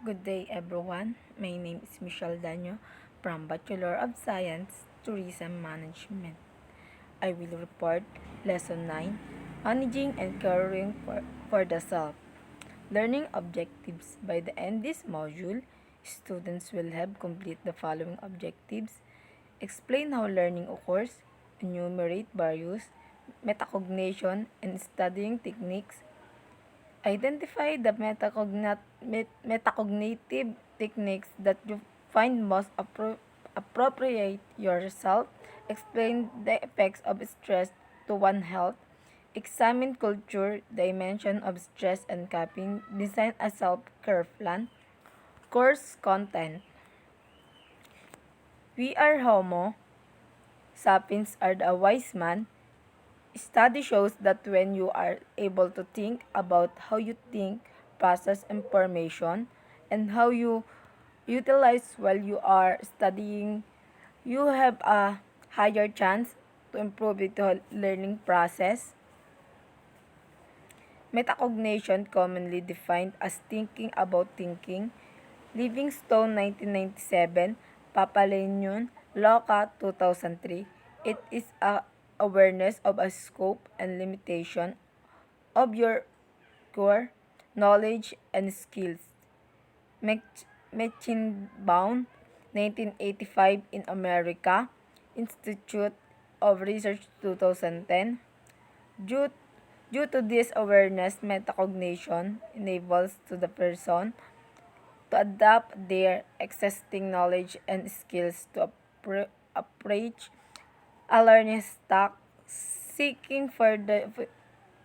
Good day everyone. My name is Michelle Danyo from Bachelor of Science, Tourism Management. I will report Lesson 9, Managing and Caring for the Self. Learning objectives. By the end this module, students will have complete the following objectives. Explain how learning occurs, enumerate various metacognition and studying techniques. Identify the metacognitive techniques that you find most appropriate yourself. Explain the effects of stress to one health. Examine culture, dimension of stress and coping. Design a self-care plan. Course content. We are Homo sapiens are the wise man. Study shows that when you are able to think about how you think, process information, and how you utilize while you are studying, you have a higher chance to improve the learning process. Metacognition, commonly defined as thinking about thinking. Livingstone 1997, Papalenion, Loca 2003. It is a awareness of a scope and limitation of your core knowledge and skills. Mechenbaum, 1985 in America, Institute of Research 2010. Due, due to this awareness, metacognition enables to the person to adapt their existing knowledge and skills to approach a learning stack, seeking for the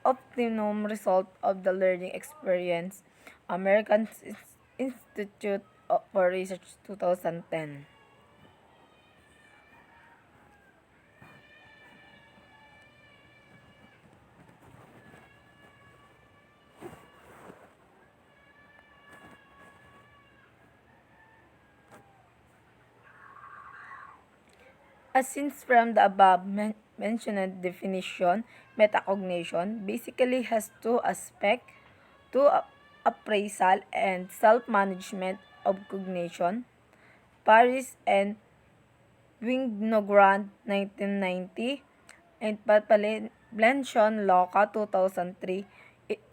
optimum result of the learning experience. American Institute for Research 2010. As since from the above mentioned definition, metacognition basically has two aspects, two appraisal and self-management of cognition. Paris and Winogrand 1990 and Papalenion Loca 2003.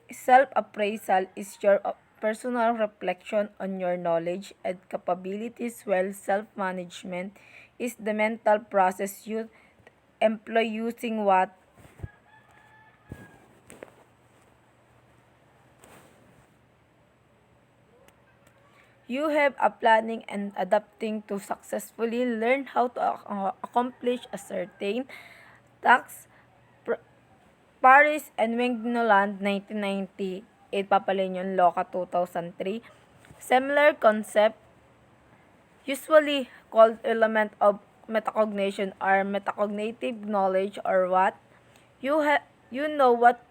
Self-appraisal is your personal reflection on your knowledge and capabilities, while self-management is the mental process you employ using what you have a planning and adapting to successfully learn how to accomplish a certain task. Paris and Wignoland 1990, 8 Papalenion Loca 2003. Similar concept, usually called element of metacognition or metacognitive knowledge, or what you know what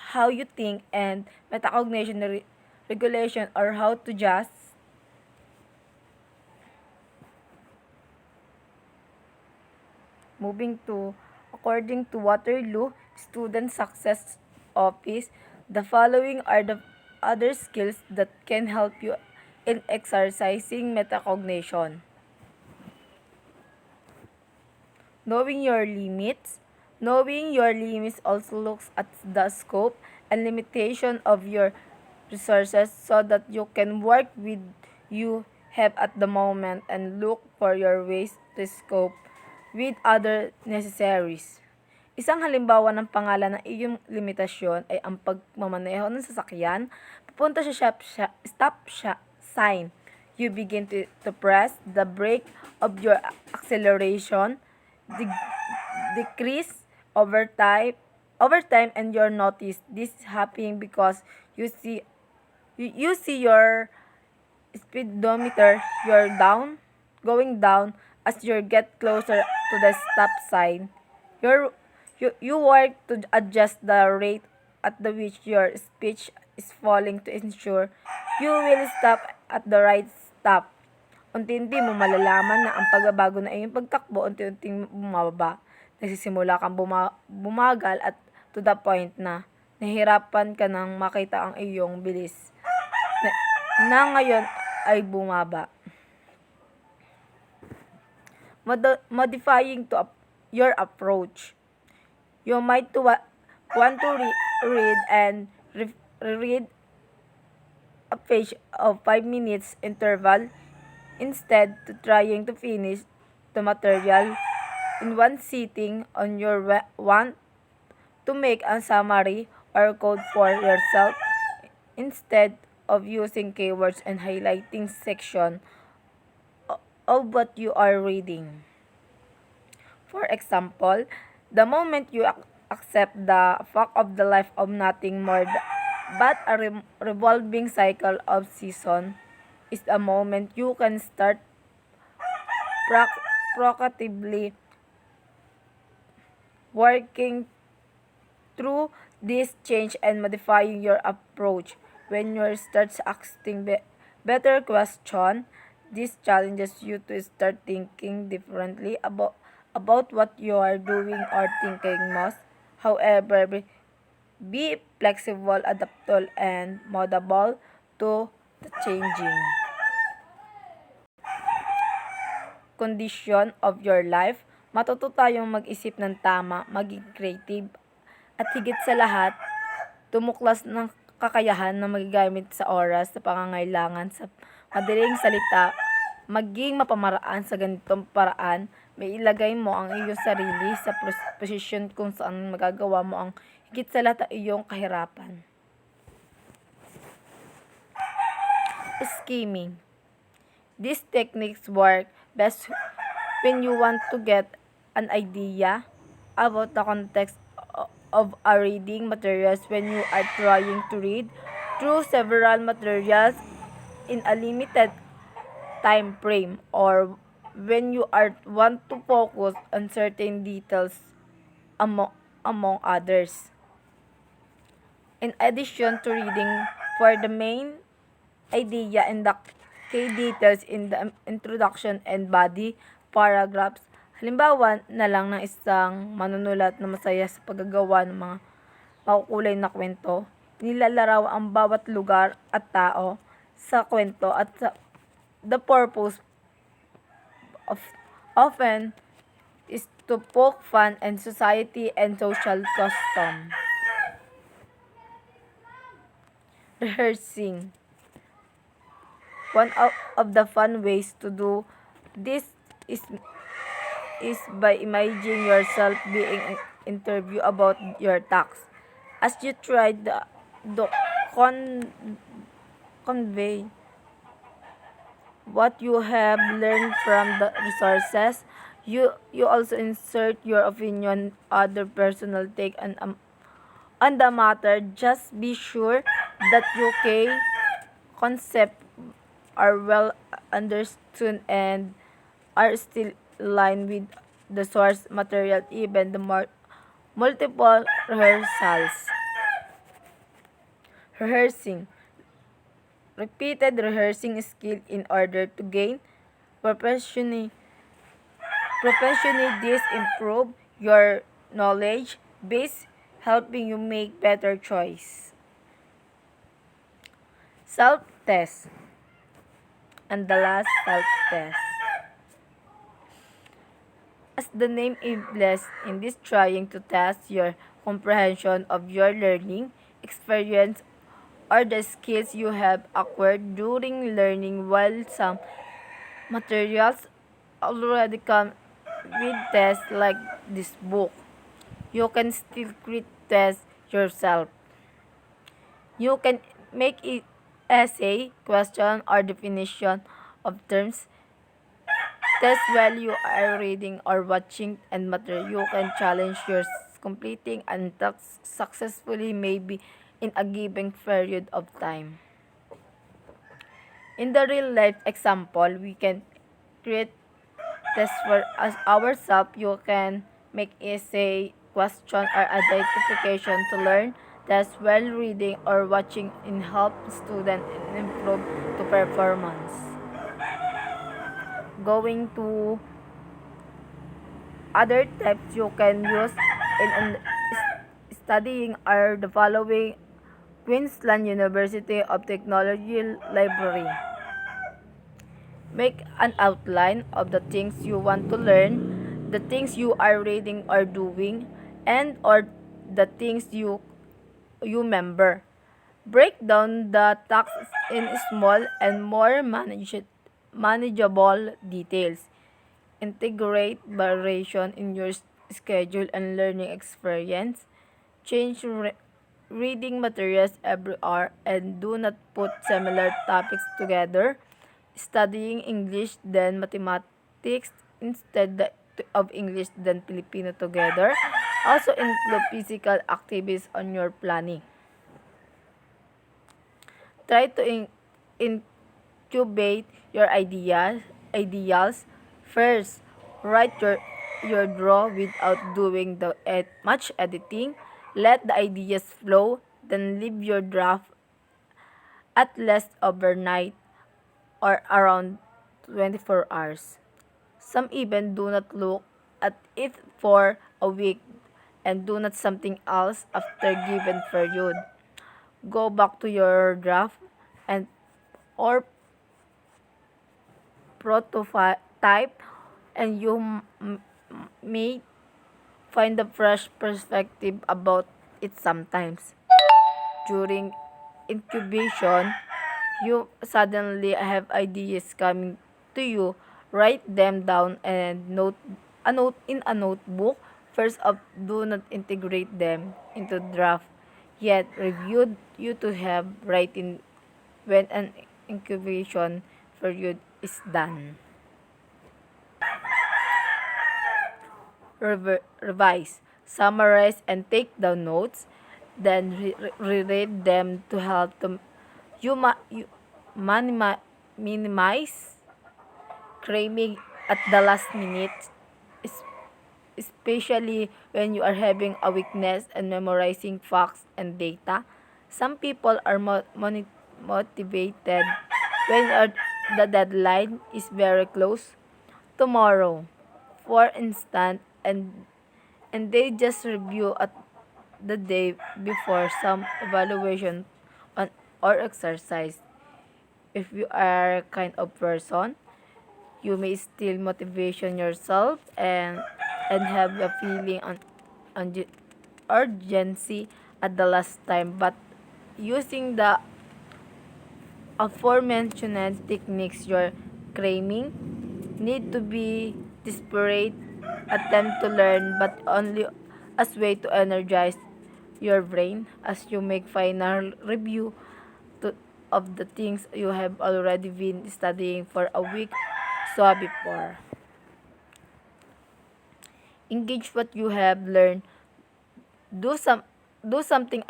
how you think, and metacognition regulation or how to just. Moving to, according to Waterloo Student Success Office, the following are the other skills that can help you in exercising metacognition. Knowing your limits. Knowing your limits also looks at the scope and limitation of your resources so that you can work with you have at the moment and look for your ways to scope with other necessaries. Isang halimbawa ng pangalan ng iyong limitasyon ay ang pagmamaneho ng sasakyan. Pupunta sa stop sign. You begin to press the brake of your acceleration, decrease over time, and your notice this happening because you see your speedometer you're going down as you get closer to the stop sign. You work to adjust the rate at which your speech is falling to ensure you will stop at the right stop. Unti-unti mo malalaman na ang pagbabago na iyong pagtakbo unti-unting bumababa. Nagsisimula kang bumagal at to the point na nahihirapan ka nang makita ang iyong bilis. na ngayon ay bumaba. Modifying your approach. You might want to read and read a page of 5 minutes interval instead to trying to finish the material in one sitting on your want to make a summary or code for yourself instead of using keywords and highlighting section of what you are reading. For example, the moment you accept the fact of the life of nothing more but a revolving cycle of season is a moment you can start proactively working through this change and modifying your approach. When you start asking better question, this challenges you to start thinking differently about what you are doing or thinking most. However, be flexible, adaptable, and moldable to the changing condition of your life. Matuto tayong mag-isip ng tama, maging creative, at higit sa lahat, tumuklas ng kakayahan na magagamit sa oras sa pangangailangan. Sa madaling salita, maging mapamaraan sa ganitong paraan, may ilagay mo ang iyong sarili sa posisyon kung saan magagawa mo ang higit sa lahat ang iyong kahirapan. Skimming. These techniques work best when you want to get an idea about the context of a reading materials when you are trying to read through several materials in a limited time frame or when you are want to focus on certain details among others. In addition to reading for the main idea and the key details in the introduction and body paragraphs, halimbawa na lang ng isang manunulat na masaya sa paggagawa ng mga makukulay na kwento, nilalarawan ang bawat lugar at tao sa kwento at the purpose of often is to poke fun and society and social custom. Rehearsing. One of the fun ways to do this is by imagining yourself being interviewed about your task. As you try to convey what you have learned from the resources, you also insert your opinion, other personal take on the matter. Just be sure that your key concept are well understood and are still aligned with the source material, even the multiple rehearsals. Rehearsing. Repeated rehearsing skill in order to gain professionally. This improve your knowledge base, helping you make better choice. Self-test. And the last self-test. As the name implies, in this trying to test your comprehension of your learning experience or the skills you have acquired during learning. While some materials already come with tests like this book, you can still test yourself. You can make it essay, question, or definition of terms. Test while you are reading or watching and material you can challenge your completing and successfully maybe in a given period of time. In the real life example, we can create tests for us ourselves. You can make essay, question, or identification to learn. Tests while reading or watching in help student improve to performance. Going to other tips you can use in studying are the following Queensland University of Technology Library. Make an outline of the things you want to learn, the things you are reading or doing, and or the things you remember. Break down the tasks in small and more manageable details. Integrate variation in your schedule and learning experience. Change reading materials every hour and do not put similar topics together. Studying English then mathematics instead of English then Filipino together. Also include physical activities on your planning. Try to incubate your ideals. First, write your draw without doing the much editing. Let the ideas flow, then leave your draft at least overnight or around 24 hours. Some even do not look at it for a week and do not something else after given period. Go back to your draft and or prototype and you may find a fresh perspective about it sometimes. During incubation, you suddenly have ideas coming to you. Write them down and note in a notebook. First up, do not integrate them into draft. Yet reviewed you to have writing when an incubation period is done. Revise, summarize, and take down notes. Then reread them to help you minimize cramming at the last minute, es- especially when you are having a weakness and memorizing facts and data. Some people are motivated when the deadline is very close. Tomorrow, for instance, and they just review at the day before some evaluation on or exercise. If you are kind of person, you may still motivation yourself and have a feeling on urgency at the last time, but using the aforementioned techniques you're claiming need to be desperate attempt to learn but only as way to energize your brain as you make final review to, of the things you have already been studying for a week so before. Engage what you have learned. Do some do something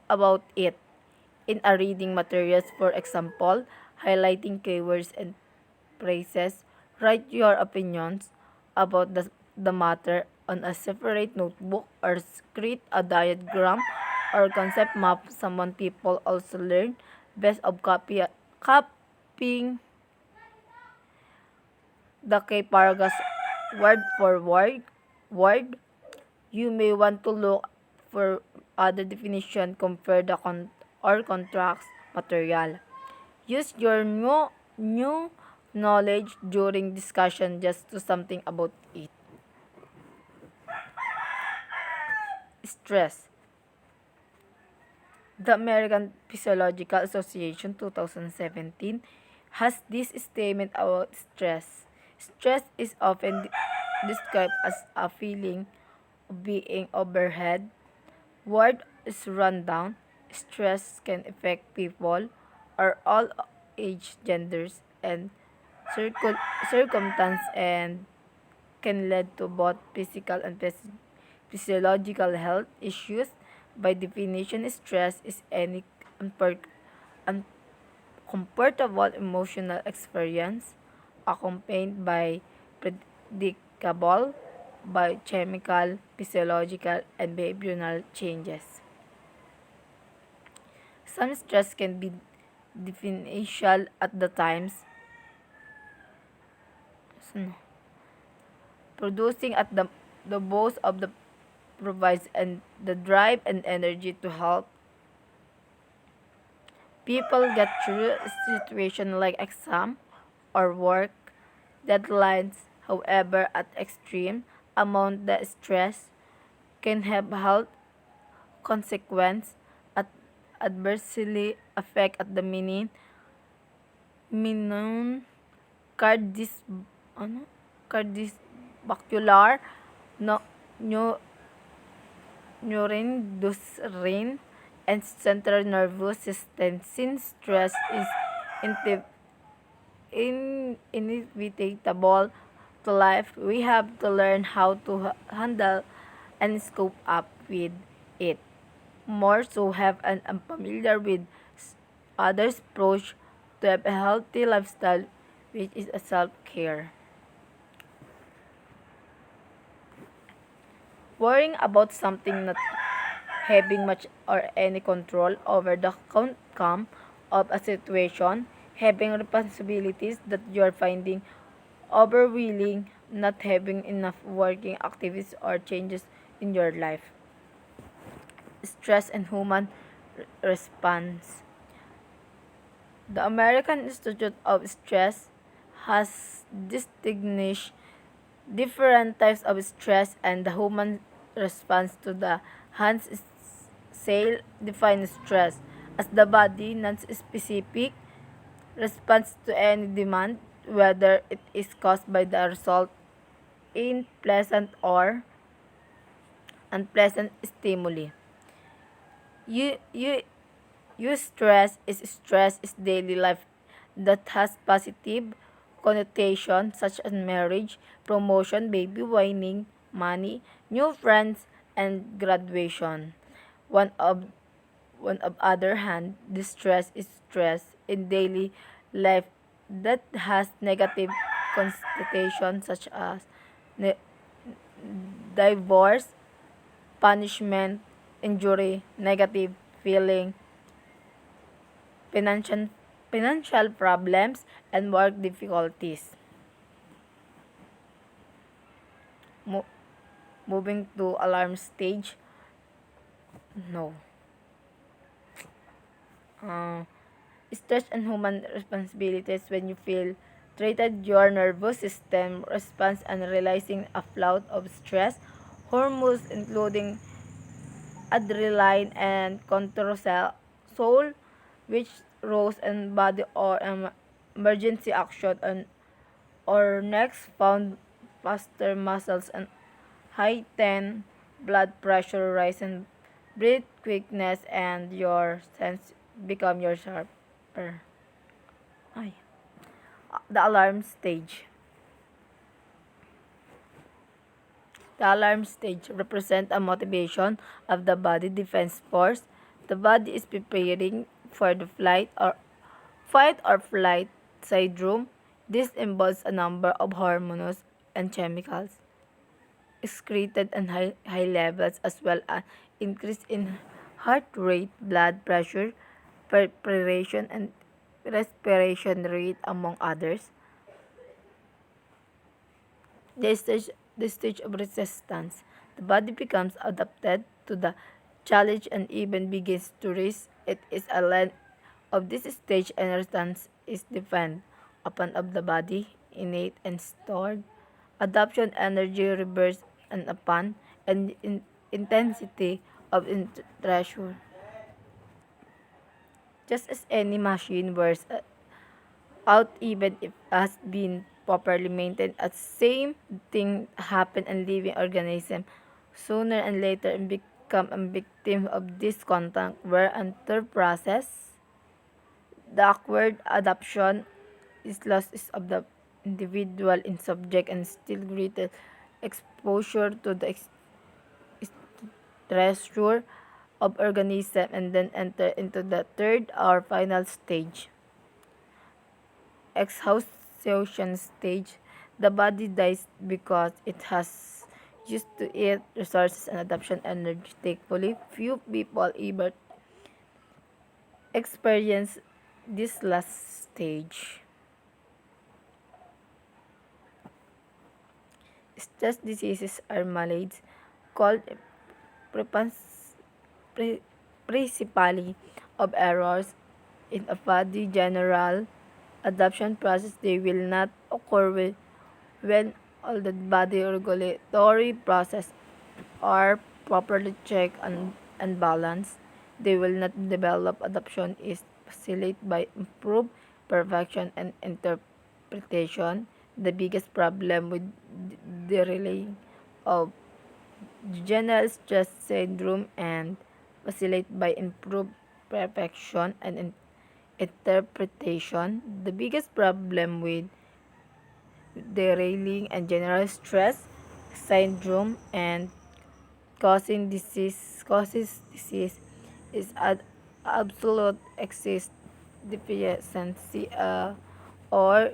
about it in a reading materials, for example, highlighting keywords and phrases. Write your opinions about the matter on a separate notebook or create a diagram or concept map. Someone people also learn best of copying the key paragraphs word for word. You may want to look for other definition, compare the or contrast material. Use your new knowledge during discussion just to something about it. Stress. The American Physiological Association 2017 has this statement about stress. Stress is often described as a feeling of being overhead. Word is run down. Stress can affect people or all age, genders, and circumstance and can lead to both physical and physiological health issues. By definition, stress is any uncomfortable emotional experience accompanied by predictable biochemical, physiological, and behavioral changes. Some stress can be beneficial at the times, producing at the both of the provides and the drive and energy to help People get through situations like exam or work deadlines. However, at extreme amount the stress can have health consequence at adversely affect at the minimum cardis ano cardiovascular no, neu- neuroendocrine and central nervous system. Since stress is inte- inevitable to life, we have to learn how to handle and cope up with it. More so have an unfamiliar with others' approach to have a healthy lifestyle, which is a self-care. Worrying about something not having much or any control over the outcome of a situation, having responsibilities that you are finding overwhelming, not having enough working activities or changes in your life. Stress and human response. The American Institute of Stress has distinguished different types of stress and the human response to the Hans Sale defines stress as the body non-specific response to any demand, whether it is caused by the result in pleasant or unpleasant stimuli. You, you, stress is daily life that has positive connotation such as marriage, promotion, baby whining, money, new friends, and graduation. One of one of other hand, distress is stress in daily life that has negative connotation such as ne- divorce, punishment, injury, negative feeling, financial financial problems, and work difficulties. Mo- moving to alarm stage. No. Uh, Stress and human responsibilities when you feel treated your nervous system responds and releasing a flood of stress hormones including adrenaline and cortisol, which rose in body or emergency action and or next found faster muscles and heightened blood pressure rise and breath quickness and your sense become your sharper. Ay. The alarm stage. The alarm stage represents a motivation of the body defense force. The body is preparing for the fight or flight syndrome. This involves a number of hormones and chemicals excreted at high levels as well as increase in heart rate, blood pressure, perspiration, and respiration rate among others. The stage of resistance. The body becomes adapted to the challenge and even begins to risk. It is a length of this stage and resistance is depend upon of the body, innate and stored. Adaptation energy reverse and upon and intensity of pressure. Just as any machine wears out even if has been properly maintained, a same thing happen in living organism. Sooner and later become a victim of this contact where until process, the acquired adaptation is lost is of the individual in subject and still greater exposure to the stressor of organism and then enter into the third or final stage. Exhaustion stage, the body dies because it has used to it resources and adaptation energy. Thankfully, few people ever experience this last stage. Stress diseases are maladies called prepans- principally of errors In a body general adaptation process, they will not occur when all the body regulatory process are properly checked and balanced. They will not develop. Adoption is facilitated by improved perfection and interpretation. The biggest problem with the relaying of general stress syndrome and facilitated by improved perfection and interpretation. The biggest problem with derailing and general stress syndrome and causes disease is absolute excess deficiency or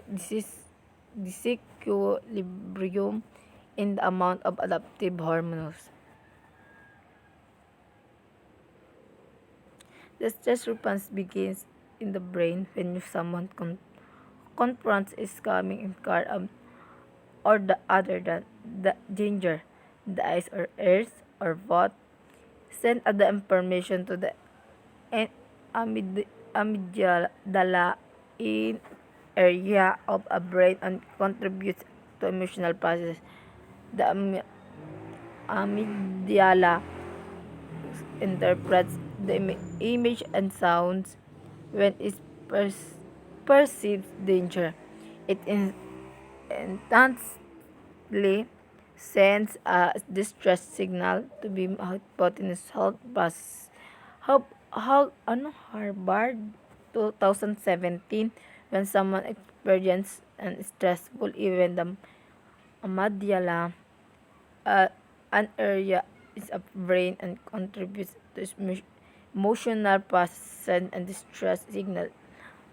disequilibrium in the amount of adaptive hormones. The stress response begins in the brain when someone confronts is coming in car or the other than the danger. The eyes or ears or both send the information to the amygdala in area of a brain and contributes to emotional process. The amygdala interprets the image and sounds when it perceives danger. It instantly sends a distress signal to be hypotenuse health process. Harvard 2017, when someone experiences an stressful event, the amygdala, uh, an area is a brain and contributes to emotional processing and distress signal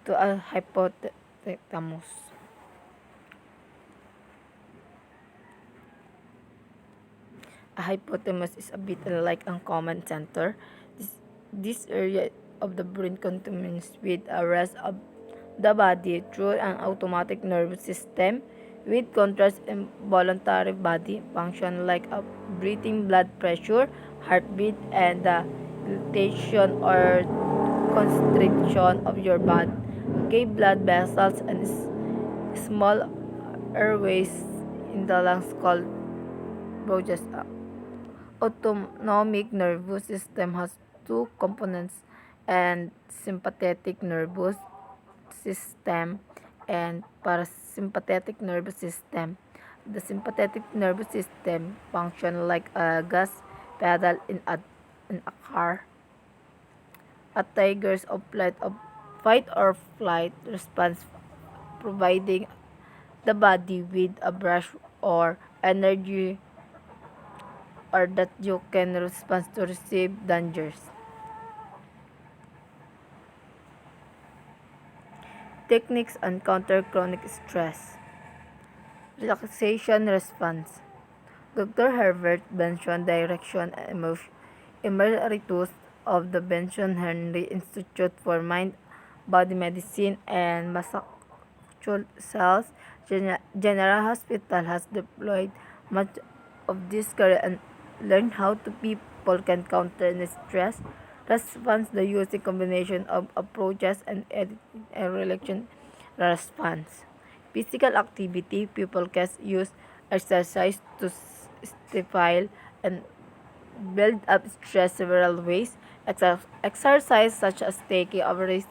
to a hypothalamus. A hypothalamus is a bit like a command center. This area of the brain communicates with the rest of the body through an automatic nervous system. With contrast, involuntary body function like a breathing, blood pressure, heartbeat, and the dilatation or constriction of your blood, blood vessels, and small airways in the lungs called bronchs. Autonomic nervous system has two components and sympathetic nervous system and parasympathetic nervous system. The sympathetic nervous system function like a gas pedal in a car. A tiger's of fight or flight response, providing the body with a brush or energy or that you can respond to receive dangers. Techniques and counter chronic stress. Relaxation response. Dr. Herbert Benson, Direction Emeritus of the Benson Henry Institute for Mind Body Medicine and Massachusetts General Hospital has deployed much of this career and learned how to people can counter the stress response the using combination of approaches and editing and relaxation response. Physical activity, people can use exercise to stifle and build up stress several ways. Exercise such as taking a rest,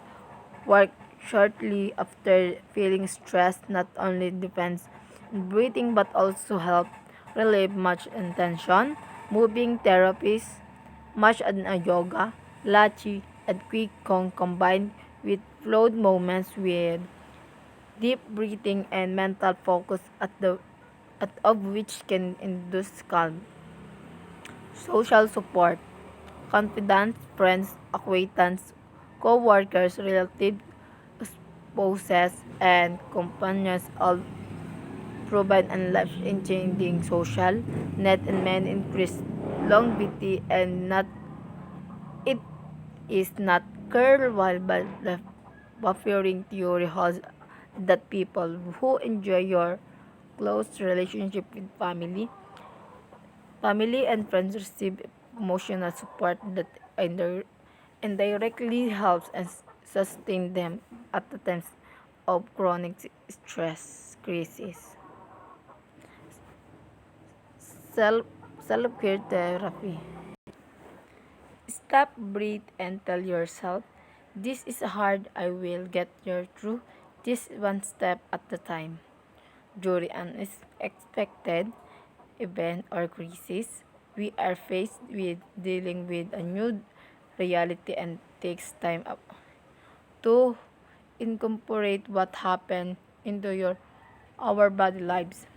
work shortly after feeling stressed not only depends on breathing but also help relieve much tension. Moving therapies, much as a yoga, lachi, and quick kong combined with flowed moments with deep breathing and mental focus at of which can induce calm. Social support, confidants, friends, acquaintances, co-workers, relatives, spouses, and companions all provide and life-changing social net and men increase longevity and not it is not curl while but the buffering theory holds that people who enjoy your close relationship with family and friends receive emotional support that indirectly helps and sustain them at the times of chronic stress crisis. Self self care therapy. Stop, breathe, and tell yourself, "This is hard. I will get through this one step at a time." During an unexpected event or crisis, we are faced with dealing with a new reality and takes time up to incorporate what happened into your our body lives.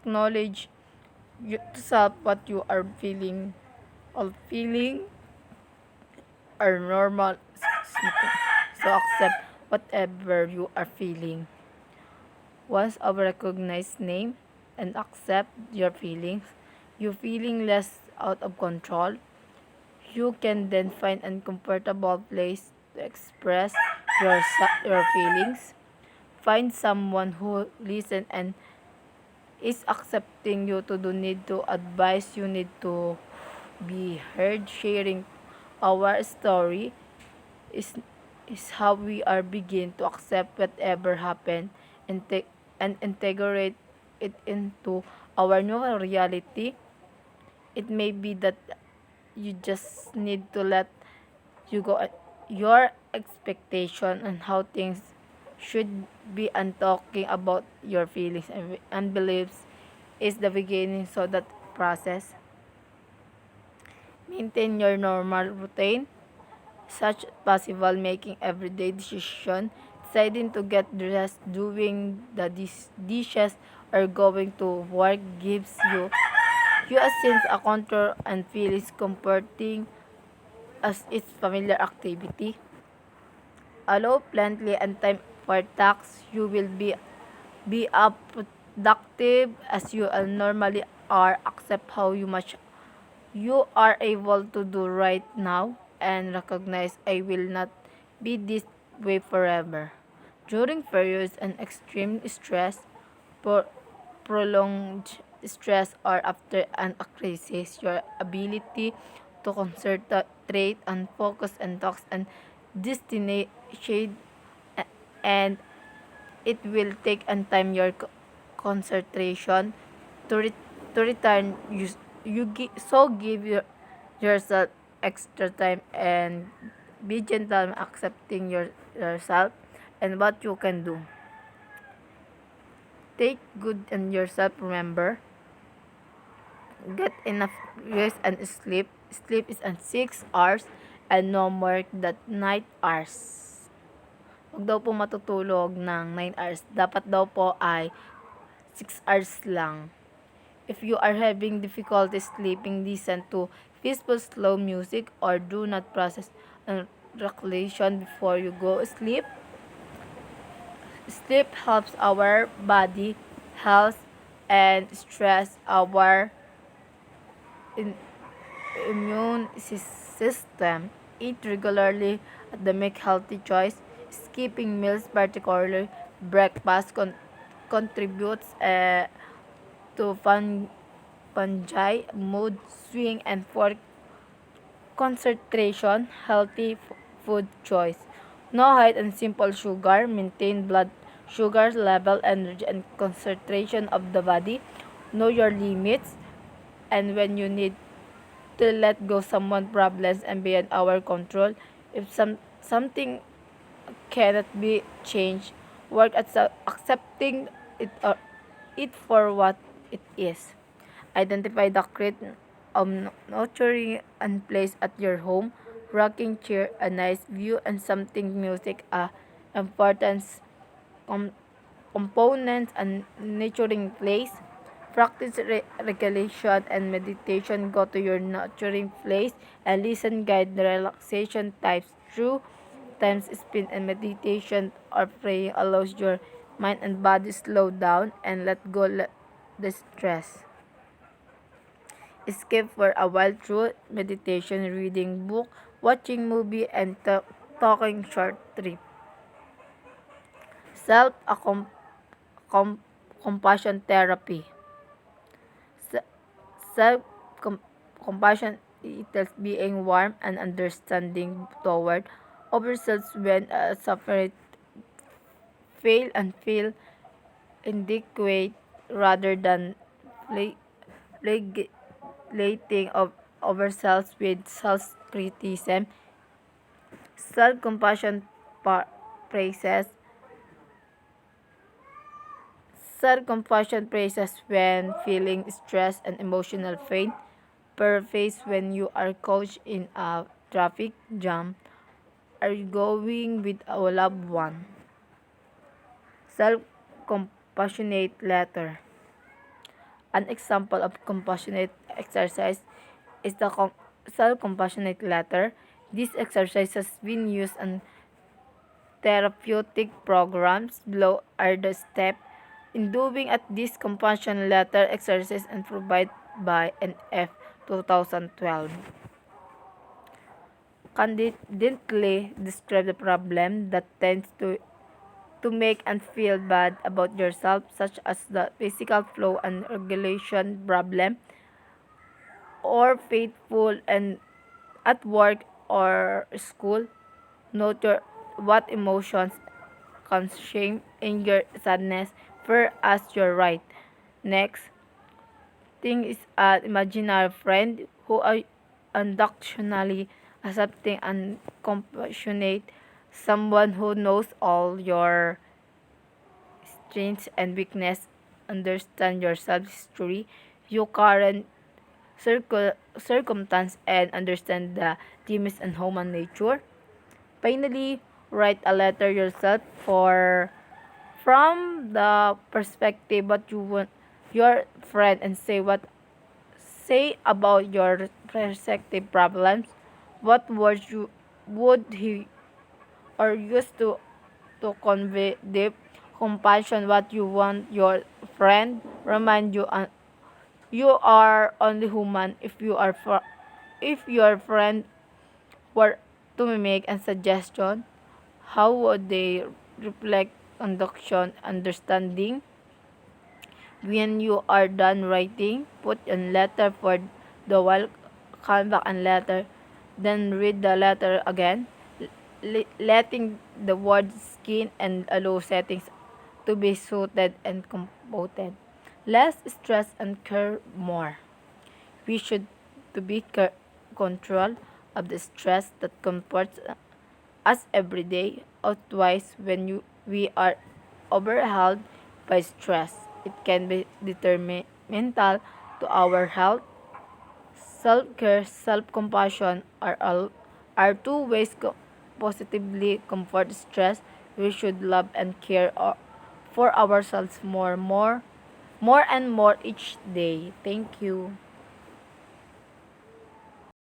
Acknowledge yourself what you are feeling. All feeling are normal. So accept whatever you are feeling. Once I recognize name and accept your feelings, you feeling less out of control. You can then find a comfortable place to express your feelings. Find someone who listen and is accepting you to do need to advise you need to be heard. Sharing our story is is how we are begin to accept whatever happened and and integrate it into our new reality. It may be that you just need to let you go at your expectation and how things should be, and talking about your feelings and beliefs is the beginning. So that process, maintain your normal routine such possible, making everyday decision, deciding to get dressed, doing the dishes, or going to work gives you a sense of control and feels comforting as its familiar activity. Allow plenty and time for tasks. You will be as productive as you normally are. Accept how you much you are able to do right now and recognize I will not be this way forever. During periods and extreme stress, pro- prolonged stress, or after an crisis, your ability to concentrate and focus and talks and destination, and it will take and time your concentration to, to return. So give yourself extra time and be gentle, accepting yourself and what you can do. Take good on yourself. Remember, get enough rest and sleep. Sleep is at 6 hours and no more than 9 hours. Huwag daw po matutulog ng 9 hours. Dapat daw po ay 6 hours lang. If you are having difficulty sleeping, listen to peaceful slow music or do not process and relaxation before you go sleep. Sleep helps our body health and stress our in- immune system. Eat regularly at the make healthy choice. Skipping meals, particularly breakfast, contributes to fungi, mood swing, and for concentration. Healthy food choice. No height and simple sugar. Maintain blood sugar level, energy, and concentration of the body. Know your limits and when you need to let go someone problems and beyond our control. If something cannot be changed, work at accepting it for what it is. Identify the create nurturing and place at your home, rocking chair, a nice view, and something music, importance com- components and nurturing place. Practice regulation and meditation. Go to your nurturing place and listen, guide the relaxation types through times spin and meditation or praying allows your mind and body slow down and let go the stress. Escape for a while through meditation, reading book, watching movie, and talking short trip. Self compassion therapy. Self compassion, it is being warm and understanding toward ourselves when suffering, fail and feel inadequate rather than pla- plating of ourselves with self-criticism. Self-compassion praises. Self-compassion praises when feeling stress and emotional pain. Paraphrase when you are caught in a traffic jam. Are you going with a loved one? Self-compassionate letter. An example of compassionate exercise is the self-compassionate letter. This exercise has been used in therapeutic programs. Below are the steps in doing at this compassion letter exercise and provided by NF 2012. Confidently describe the problem that tends to make and feel bad about yourself, such as the physical flow and regulation problem, or faithful and at work or school. Note what emotions comes shame, anger, sadness, fear as your right. Next, thing is an imaginary friend who are unconditionally accepting and compassionate, someone who knows all your strengths and weakness, understand your self-history, your current circumstance, and understand the limits and human nature. Finally, write a letter yourself for from the perspective what you want your friend and say about your respective problems. What words you would he or use to convey deep compassion what you want your friend remind you you are only human if your friend were to make a suggestion, how would they reflect conduction understanding? When you are done writing, put in letter for the while come back and letter, then read the letter again, letting the word skin and allow settings to be suited and composed. Less stress and care more. We should to be control of the stress that comforts us every day. Otherwise, when we are overwhelmed by stress, it can be detrimental to our health. Self-care, self-compassion are two ways positively comfort stress. We should love and care for ourselves more and more each day. Thank you.